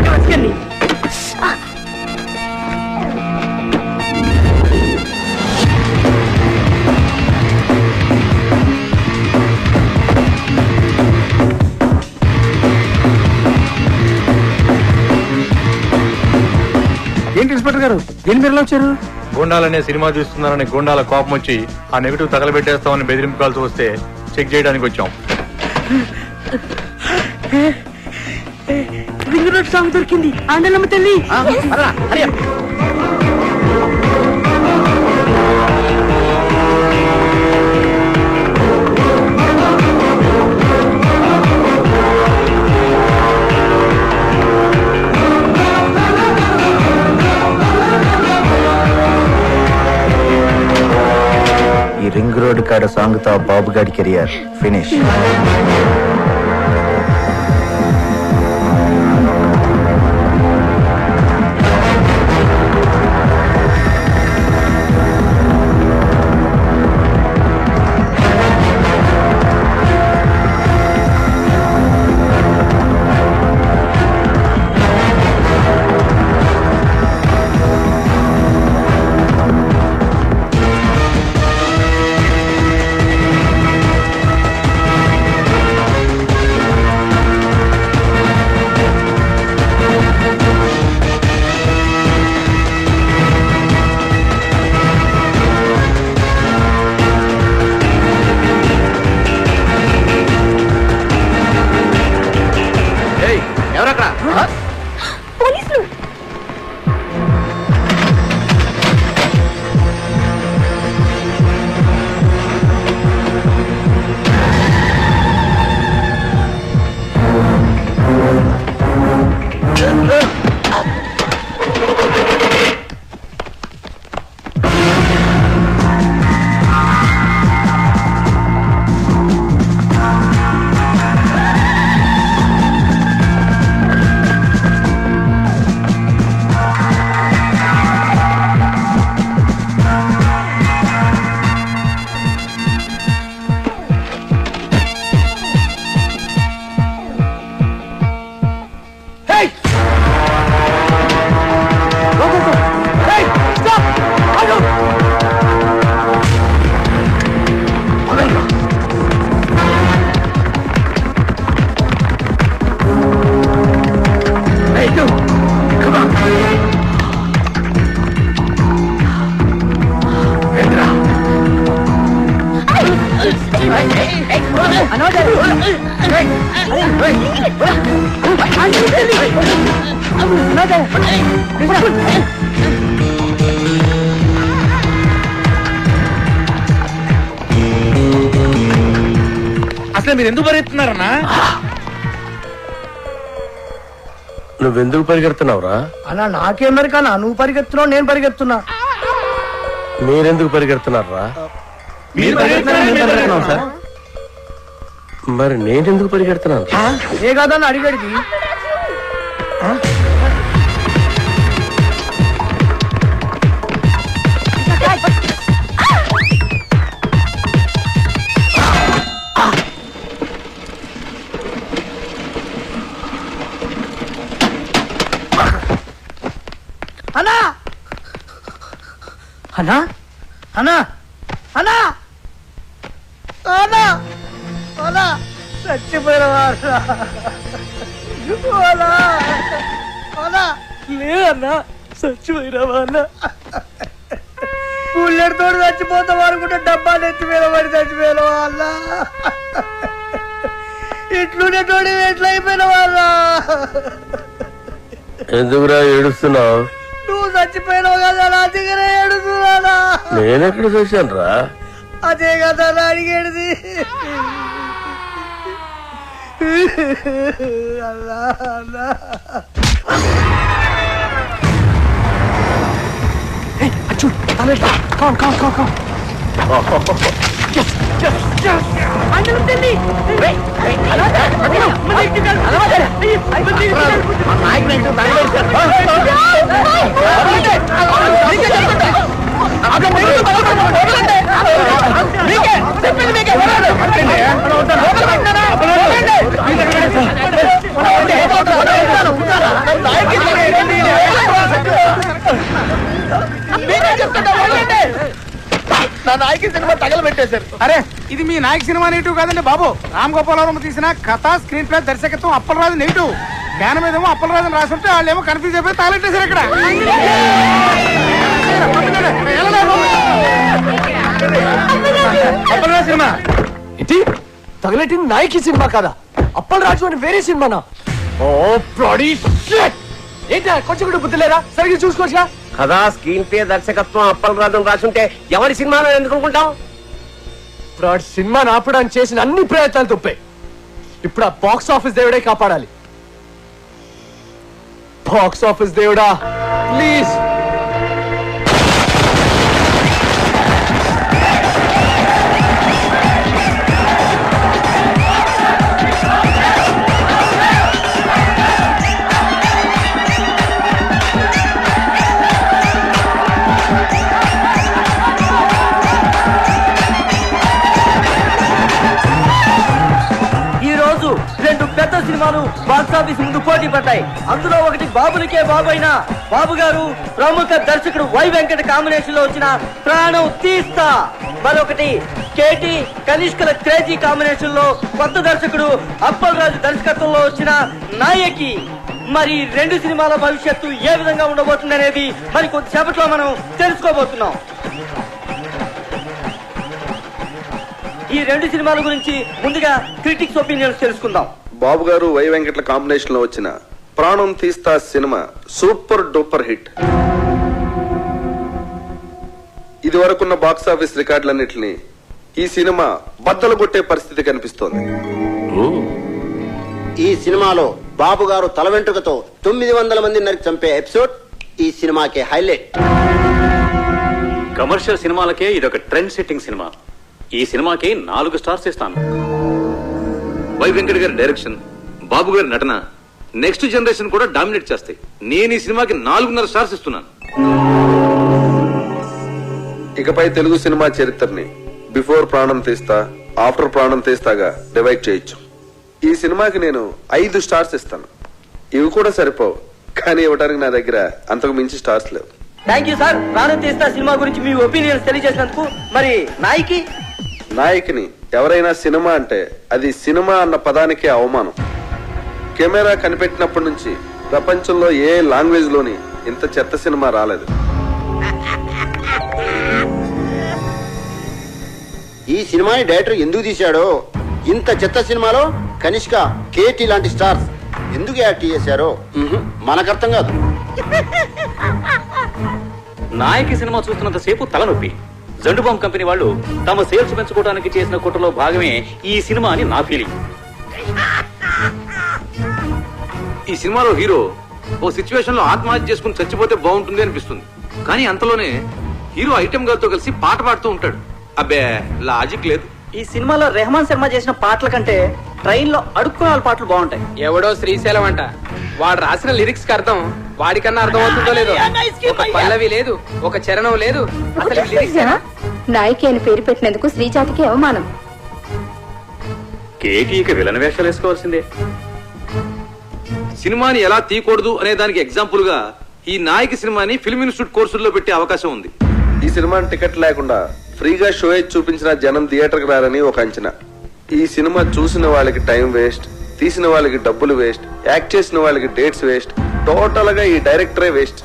తీసుకెళ్ళి ఏంటి ఇన్స్పెక్టర్ గారు ఏంటి మీరు వచ్చారు? గోండాలనే సినిమా చూస్తున్నారని గోండాల కోపం వచ్చి ఆ నెగిటివ్ తగలబెట్టేస్తామని బెదిరింపు కాల్సి వస్తే చెక్ చేయడానికి వచ్చాం. రింగ్ రోడ్ సాంగ్ దొరికింది. ఆండలమ్మ తల్లి ఈ రింగ్ రోడ్ కాడ సాంగ్ తో బాబు గాడి కెరియర్ ఫినిష్. అసలు మీరు ఎందుకు పరిగెత్తున్నారన్నా? నువ్వెందుకు పరిగెడుతున్నావురా? అన్నా నాకేం మరికన్నా, నువ్వు పరిగెత్తున్నావు నేను పరిగెత్తున్నా. మీరెందుకు పరిగెడుతున్నారా? మరి నేనెందుకు పరిగెడుతున్నాను? ఏ కాదని అడిగడికి అన్నా అన్నా అన్నా అన్నా అన్నా అన్నా చచ్చిపోయినవారు లేదన్నా, చచ్చిపోయినవా అన్న? పుల్లెడితో చచ్చిపోతాం అనుకుంటే డబ్బాలు ఎత్తిపోయిన పడి చచ్చిపోయినవా అన్న? ఇట్లుండేటోడి ఎట్లా అయిపోయినవా అన్న? ఎందుకురా ఏడుస్తున్నావు? నువ్వు చచ్చిపోయినావు కదా నా దగ్గర ఏడుస్తున్నానా? నేనెక్కడ చూశాను రా? అదే కదా నా అడిగేది. అల్లా అల్లా చూడు తలెట్లా. కావు కావు కావు కావు నా నాయకి సినిమా తగలబెట్టేశారు. అరే ఇది మీ నాయక సినిమా నెగిటివ్ కాదండి బాబు. రామ్ గోపాలవరం తీసిన కథ, స్క్రీన్ ప్లే, దర్శకత్వం అప్పలరాజు నెగిటివ్. జ్ఞానం ఏదేమో అప్పలరాజు రాసి ఉంటే వాళ్ళు ఏమో కన్ఫ్యూజ్ అయిపోయి తగలెట్టేశారు ఇక్కడ. అప్పలరాజు సినిమా ఇది తగలెట్టిన నాయకి సినిమా కదా, అప్పల్ రాజు అని వేరే సినిమానా? ఓ బ్లడీ షిట్! ఏంటా కొంచెం కూడా బుద్ధి లేదా? సరిగ్గా చూసుకోవచ్చుగా. కదా స్క్రీన్ ప్లే దర్శకత్వం అప్పలరాజు రాసుంటే ఎవరి సినిమాలో ఎందుకు అనుకుంటాం? బ్రాడ్ సినిమాని ఆపడానికి చేసిన అన్ని ప్రయత్నాలు తప్పాయి. ఇప్పుడు ఆ బాక్స్ ఆఫీస్ దేవుడే కాపాడాలి. బాక్స్ ఆఫీస్ దేవుడా ప్లీజ్. రెండు పెద్ద సినిమాలు బాక్సాఫీస్ ముందు పోటీ పడ్డాయి. అందులో ఒకటి బాబులకే బాబు అయిన బాబు గారు ప్రముఖ దర్శకుడు వై వెంకట కాంబినేషన్ లో వచ్చిన ప్రాణం తీస్తా, మరొకటి కేటీ కనిష్కల క్రేజీ కాంబినేషన్ లో కొత్త దర్శకుడు అప్పల్ రాజు దర్శకత్వంలో వచ్చిన నాయకి. మరి రెండు సినిమాల భవిష్యత్తు ఏ విధంగా ఉండబోతుంది అనేది మరి కొద్దిసేపట్లో మనం తెలుసుకోబోతున్నాం. ఈ రెండు సినిమాల గురించి ముందుగా క్రిటిక్స్ ఒపీనియన్స్ తెలుసుకుందాం. బాబు గారు వై వెంకట్ల కాంబినేషన్ లో వచ్చిన ప్రాణం తీస్తా సినిమా సూపర్ డూపర్ హిట్. ఇది వరకున్న బాక్స్ ఆఫీస్ రికార్డులన్నింటినీ ఈ సినిమా బద్దలు కొట్టే పరిస్థితి కనిపిస్తోంది. ఈ సినిమాలో బాబు గారు తల వెంట్రుకతో 900 మంది నరికి చంపే ఎపిసోడ్ ఈ సినిమాకి హైలైట్. కమర్షియల్ సినిమాలకే ఇదొక ట్రెండ్ సెట్టింగ్ సినిమా. ఈ సినిమాకి 4 స్టార్స్ ఇస్తాను. వై వెంకట్ గారి డైరెక్షన్, బాబు గారి నటన నెక్స్ట్ జనరేషన్ కూడా డామినేట్ చేస్తాయి. నేను ఈ సినిమాకి 4.5 స్టార్స్ ఇస్తున్నాను. ఇకపై తెలుగు సినిమా చరిత్రని బిఫోర్ ప్రాణం తీస్తా, ఆఫ్టర్ ప్రాణం తీస్తాగా డివైడ్ చేయొచ్చు. ఈ సినిమాకి నేను 5 స్టార్స్ ఇస్తాను. ఇవి కూడా సరిపోవు, కానీ ఇవ్వడానికి నా దగ్గర అంతకు మించి స్టార్స్ లేవు. Thank you sir. ప్రాణం తీస్తా సినిమా గురించి మీ ఒపీనియన్స్ తెలియజేసినందుకు. మరి నాయకిని ఎవరైనా సినిమా అంటే అది సినిమా అన్న పదానికే అవమానం. కెమెరా కనిపెట్టినప్పటి నుంచి ప్రపంచంలో ఏ లాంగ్వేజ్ లోని ఇంత చెత్త సినిమా రాలేదు. ఈ సినిమాని డైరెక్టర్ ఎందుకు తీశాడో, ఇంత చెత్త సినిమాలో కనిష్క, కేటీ లాంటి స్టార్స్ ఎందుకు యాక్ట్ చేశారో మనకర్థం కాదు. నాయకి సినిమా చూస్తున్నంత సేపు తలనొప్పి. జండుబాంబ్ కంపెనీ వాళ్ళు తమ సేల్స్ పెంచుకోవడానికి చేసిన కుట్రలో భాగమే ఈ సినిమా అని నా ఫీలింగ్. ఈ సినిమాలో హీరో ఓ సిచ్యువేషన్ లో ఆత్మహత్య చేసుకుని చచ్చిపోతే బాగుంటుంది అనిపిస్తుంది. కానీ అంతలోనే హీరో ఐటమ్ గారితో కలిసి పాట పాడుతూ ఉంటాడు. అబ్బే లాజిక్ లేదు. ఈ సినిమాలో రెహమాన్ శర్మ చేసిన పాటల కంటే ట్రైన్ లో అడుక్కునే వాళ్ళ పాటలు బాగుంటాయి. ఎవడో శ్రీశైలం అంట, వాడు రాసిన లిరిక్స్ కి అర్థం వాడికన్నా అర్థం అవుతుందో లేదో. ఒక పల్లవి లేదు, ఒక చరణం లేదు. నాయకి అని పేరు పెట్టినందుకు శ్రీజాతికి అవమానం. కేటీకి విలన్ వేషాలు వేసుకోవాల్సిందే. సినిమాని ఎలా తీయకూడదు అనే దానికి ఎగ్జాంపుల్ గా ఈ నాయకి సినిమాని ఫిల్మ్ ఇన్స్టిట్యూట్ కోర్సుల్లో పెట్టే అవకాశం ఉంది. ఈ సినిమాని టికెట్ లేకుండా ఫ్రీగా షో చూపించిన జనం థియేటర్కి రారని ఒక అంచనా. ఈ సినిమా చూసిన వాళ్ళకి టైం వేస్ట్, తీసిన వాళ్ళకి డబ్బులు వేస్ట్, యాక్ట్ చేసిన వాళ్ళకి డేట్స్ వేస్ట్, టోటల్ గా ఈ డైరెక్టరే వేస్ట్.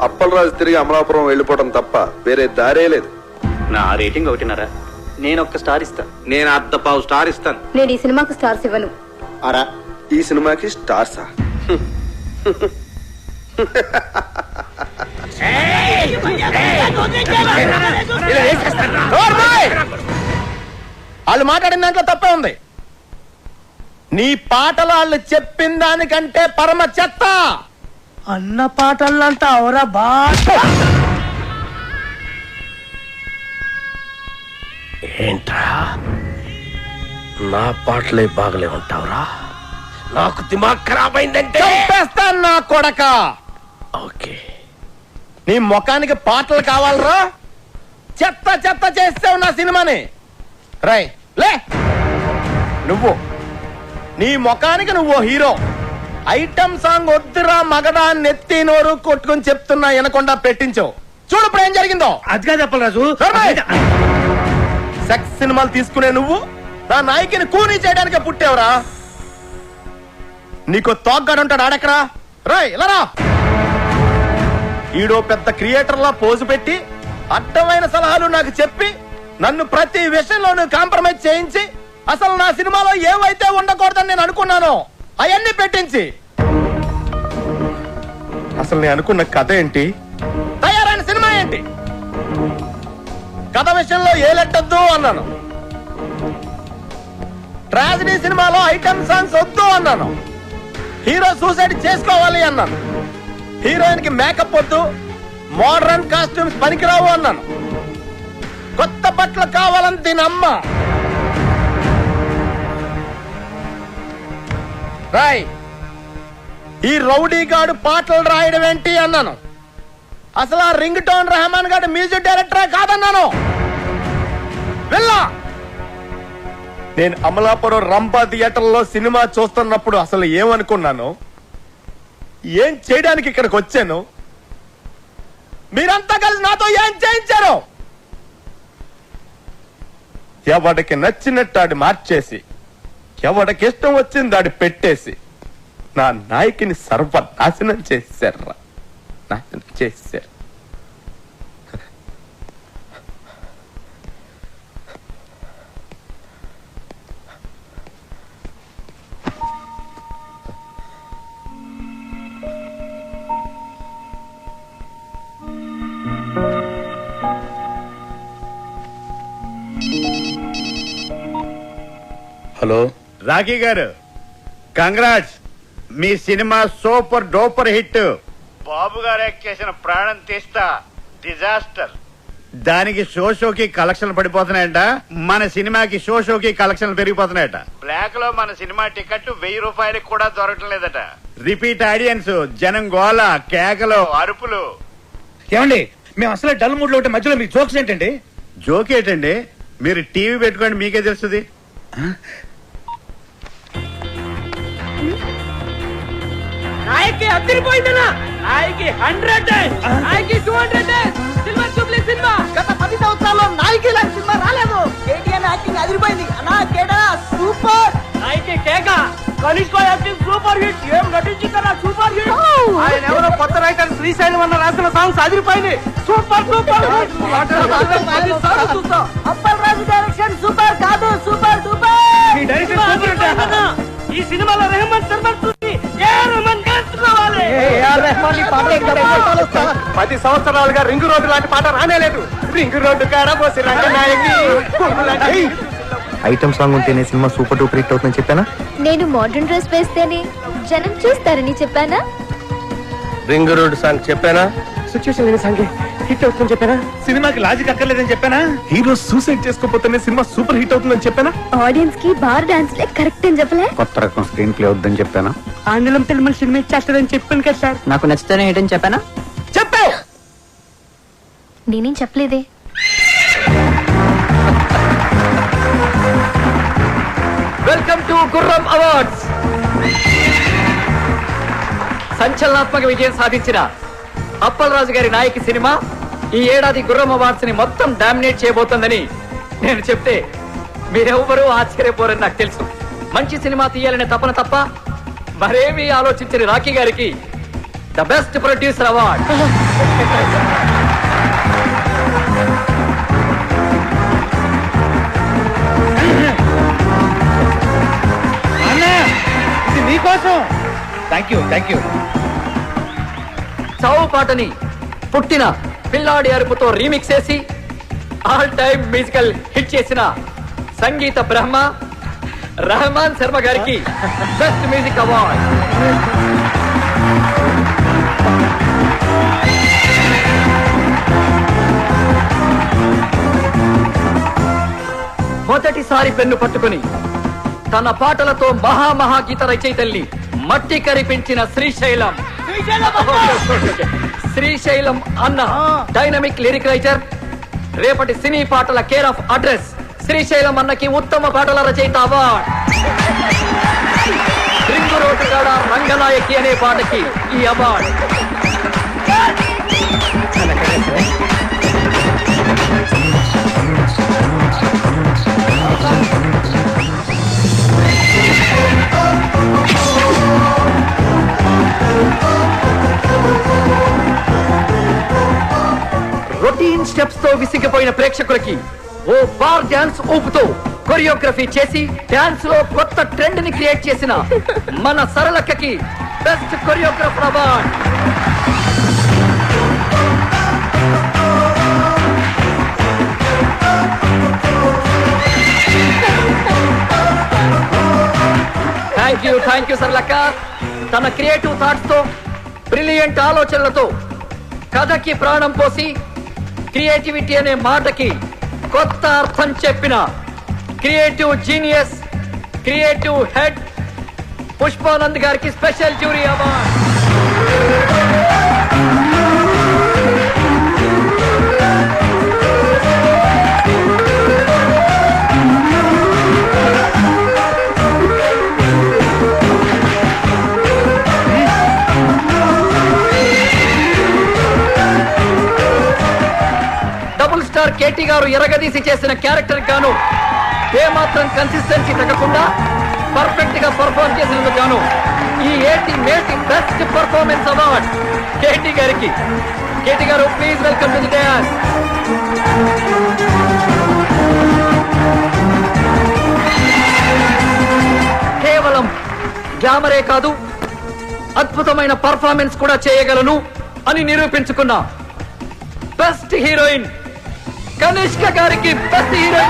అప్పలరాజు తిరిగి అమలాపురం వెళ్ళిపోవడం తప్ప వేరే దారే లేదు. నా రేటింగ్ 1.5. నేను 1 స్టార్ ఇస్తాను. నేను 1/2 స్టార్ ఇస్తాను. నేను ఈ సినిమాకు స్టార్స్ ఇవ్వను. అరా ఈ సినిమాకి స్టార్సా? వాళ్ళు మాట్లాడిన దాంట్లో తప్పే ఉంది. నీ పాటలు వాళ్ళు చెప్పిన దానికంటే పరమ చెత్త. అన్న పాటలంతా అవరా బా. ఏంట్రా నా పాటలే బాగలే ఉంటావురా? నాకు దిమాగ్ ఖరాబ్ అయిందంటే చంపేస్తాను నా కొడక. ఓకే, నీ ముఖానికి పాటలు కావాలరా? చెత్త చెత్త చేస్తావు నా సినిమాని. రై లే, నువ్వు నీ ముఖానికి నువ్వు హీరో. ఐటమ్ సాంగ్ వద్దురా మగడా నెత్తి నోరు కొట్టుకుని చెప్తున్నా వినకుండా పెట్టించావు. చూడు ఇప్పుడు ఏం జరిగిందో. అది కాదు అప్పలరాజు. సెక్స్ సినిమాలు తీసుకునే నువ్వు నా నాయకిని కూనీ చేయడానికే పుట్టావురా. నీకు తోగ్గాడు ఉంటాడు ఆడెక్కరా. రాయ్ ఇలా రా. ఈడో పెద్ద క్రియేటర్లా పోజు పెట్టి అడ్డమైన సలహాలు నాకు చెప్పి నన్ను ప్రతి విషయంలోనూ కాంప్రమైజ్ చేయించి అసలు నా సినిమాలో ఏవైతే ఉండకూడదని నేను అనుకున్నానో అవన్నీ పెట్టించి అసలు నేను అనుకున్న కథ ఏంటి, తయారైన సినిమా ఏంటి? కథ విషయంలో ఏలెట్టద్దు అన్నాను. ట్రాజడీ సినిమాలో ఐటమ్ సాంగ్స్ వద్దు అన్నాను. హీరో సూసైడ్ చేసుకోవాలి అన్నాను. హీరోయిన్ కి మేకప్ వద్దు, మోడర్న్ కాస్ట్యూమ్స్ పనికిరావు అన్నాను. కొత్త బట్టలు కావాలని దీని అమ్మ. రాయ్ ఈ రౌడీ గాడు పాటలు రాయడం ఏంటి అన్నాను. అసలు ఆ రింగ్ టోన్ రెహమాన్ గాడు మ్యూజిక్ డైరెక్టరే కాదన్నాను. వెళ్ళా. నేను అమలాపురం రంభా థియేటర్లో సినిమా చూస్తున్నప్పుడు అసలు ఏమనుకున్నాను, ఏం చేయడానికి ఇక్కడికి వచ్చాను, మీరంతా కలిసి నాతో ఏం చేయించారు? ఎవడికి నచ్చినట్టు ఆడి మార్చేసి ఎవడికి ఇష్టం వచ్చింది ఆడి పెట్టేసి నా నాయకిని సర్వనాశనం చేశారు. నాశనం చేశారు. హలో రాఖీ గారు, కంగ్రాట్స్. మీ సినిమా సూపర్ డూపర్ హిట్. బాబు గారు యాక్ట్ చేసిన ప్రాణం తీస్తా డిజాస్టర్. దానికి షోకి కలెక్షన్లు పడిపోతున్నాయంట. మన సినిమాకి షోకి కలెక్షన్లు పెరిగిపోతున్నాయట. బ్లాక్ లో మన సినిమా టికెట్ 1000 రూపాయలకి కూడా దొరకటం లేదట. రిపీట్ ఆడియన్స్, జనం గోల, కేకలు, అరుపులు. ఏమండి, మేము అసలు డల్ మూడ్ లో ఉంటే మధ్యలో మీ జోక్స్ ఏంటండి? జోక్ ఏంటండి? మీరు టీవీ పెట్టుకోండి, మీకే తెలుస్తుంది. నాయకి అదిరిపోయిందనా? నాయకి 100, నాయకి 200, సిల్వర్ జూబ్లీ సినిమా. గత 10 సంవత్సరాల్లో నాయకి లాంటి సినిమా రాలేదు. కేటీఆర్ యాక్టింగ్ అదిరిపోయింది అన్నా. కేడా సూపర్. నాయకి కేక కనిష్కో యాక్టింగ్ సూపర్ హిట్. ఏం నటించిందన్నా, సూపర్ హిట్. ఆయన ఎవరో కొత్త రైటర్ శ్రీశైలం అన్న రాసిన సాంగ్స్ అదిరిపోయింది. Super super hit. Appal Raju direction super కాదు, సూపర్ డూపర్. ఈ డైరెక్షన్ సూపర్ హిట్. ఈ సినిమాలో రెహమాన్ సర్వర్ చూసి ఏ రెహమాన్ కావాలి. 10 సంవత్సరాలుగా రింగ్ రోడ్డు లాంటి పాట రానేలేదు. రింగ్ రోడ్డు కాడ పోసి రంగనాయకి ఐటమ్ సాంగ్ ఉంటేనే సినిమా సూపర్ డూపర్ హిట్ అవుతుందని చెప్పానా? నేను మోడర్న్ డ్రెస్ వేస్తేనే జనం చూస్తారని చెప్పానా? రింగ్ రోడ్ సాంగ్ చెప్పానా? సిచ్యువేషన్ లేని సాంగ్ హిట్ అవుతుందని చెప్పానా? సినిమాకి లాజిక్ అక్కర్లేదని చెప్పానా? హీరో సూసైడ్ చేసుకోపోతేనే సినిమా సూపర్ హిట్ అవుతుందని చెప్పానా? ఆడియన్స్ కి బార్ డాన్స్ లే కరెక్ట్ అని చెప్పలే? కొత్త రకం స్క్రీన్ ప్లే వద్దని చెప్పానా? ఆంగ్లం తెలుగు సినిమా ఇచ్చేస్తారని చెప్పాను కదా సార్. నాకు నచ్చితేనే ఏంటని చెప్పానా? చెప్పావు. నేనేం చెప్పలేదే. వెల్కమ్ టు గుర్రం అవార్డ్స్. సంచలనాత్మక విజయం సాధించిన అప్పల్ రాజు గారి నాయకి సినిమా ఈ ఏడాది గుర్రం అవార్డ్స్ ని మొత్తం డామినేట్ చేయబోతోందని నేను చెప్తే మీరెవ్వరూ ఆశ్చర్యపోరని నాకు తెలుసు. మంచి సినిమా తీయాలనే తపన తప్ప మరేమీ ఆలోచించని రాఖీ గారికి ద బెస్ట్ ప్రొడ్యూసర్ అవార్డ్. ఇది నీకోసం. Thank you. చావు పాటని పుట్టిన పిల్లాడి అరుపుతో రీమిక్స్ చేసి ఆల్ టైమ్ మ్యూజికల్ హిట్ చేసిన సంగీత బ్రహ్మ రెహమాన్ శర్మ గారికి బెస్ట్ మ్యూజిక్ అవార్డ్. మొదటిసారి పెన్ను పట్టుకుని తన పాటలతో మహాగీత రచయితల్ని మట్టి కరిపించిన శ్రీశైలం అన్న డైనమిక్ లిరిక్ రైటర్, రేపటి సినీ పాటల కేర్ ఆఫ్ అడ్రస్ శ్రీశైలం అన్నకి ఉత్తమ పాటల రచయిత అవార్డ్. రింగు రోడ్డు కాడ రంగనాయకి అనే పాటకి ఈ అవార్డ్. రొటీన్ స్టెప్స్ తో విసిగిపోయిన ప్రేక్షకులకి ఓ బార్ డాన్స్ ఊపుతో కొరియోగ్రఫీ చేసి డాన్స్ లో కొత్త ట్రెండ్ ని క్రియేట్ చేసిన మన సరళక్కకి best choreographer award. Thank you సరళక్క. తన క్రియేటివ్ థాట్స్ తో బ్రిలియంట్ ఆలోచనలతో కథకి ప్రాణం పోసి క్రియేటివిటీ అనే మాటకి కొత్త అర్థం చెప్పిన creative genius, creative head Pushpanand గారికి special jury award. Double star KT గారు ఎరగదీసి చేసిన క్యారెక్టర్ గాను ఏమాత్రం కన్సిస్టెన్సీ తగ్గకుండా పర్ఫెక్ట్ గా పర్ఫార్మ్ చేసినందుకు గాను ఈ మేటి బెస్ట్ పర్ఫార్మెన్స్ అవార్డ్ కేటీ గారికి. కేటీ గారు please welcome to the dance. కేవలం గ్లామరే కాదు, అద్భుతమైన పర్ఫార్మెన్స్ కూడా చేయగలను అని నిరూపించుకున్న బెస్ట్ హీరోయిన్ కనిష్క గారికి best heroine.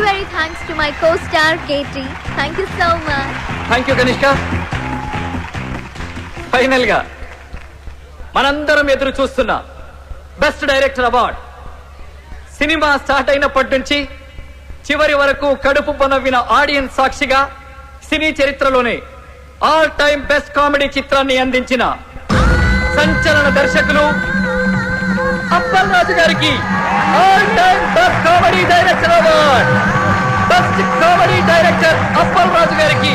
Very thanks to my co-star Katie. Thank you so much. Thank you Kanishka. Final గా మనందరం ఎదురు చూస్తున్న best director award. Cinema start అయినప్పటి నుంచి చివరి వరకు కడుపు పొనవ్విన ఆడియన్స్ సాక్షిగా సినీ చరిత్రలోనే ఆల్ టైమ్ బెస్ట్ కామెడీ చిత్రాన్ని అందించిన సంచలన దర్శకులు అప్పల్ రాజు గారికి all time best comedy director award. Best comedy director Appal Raju గారికి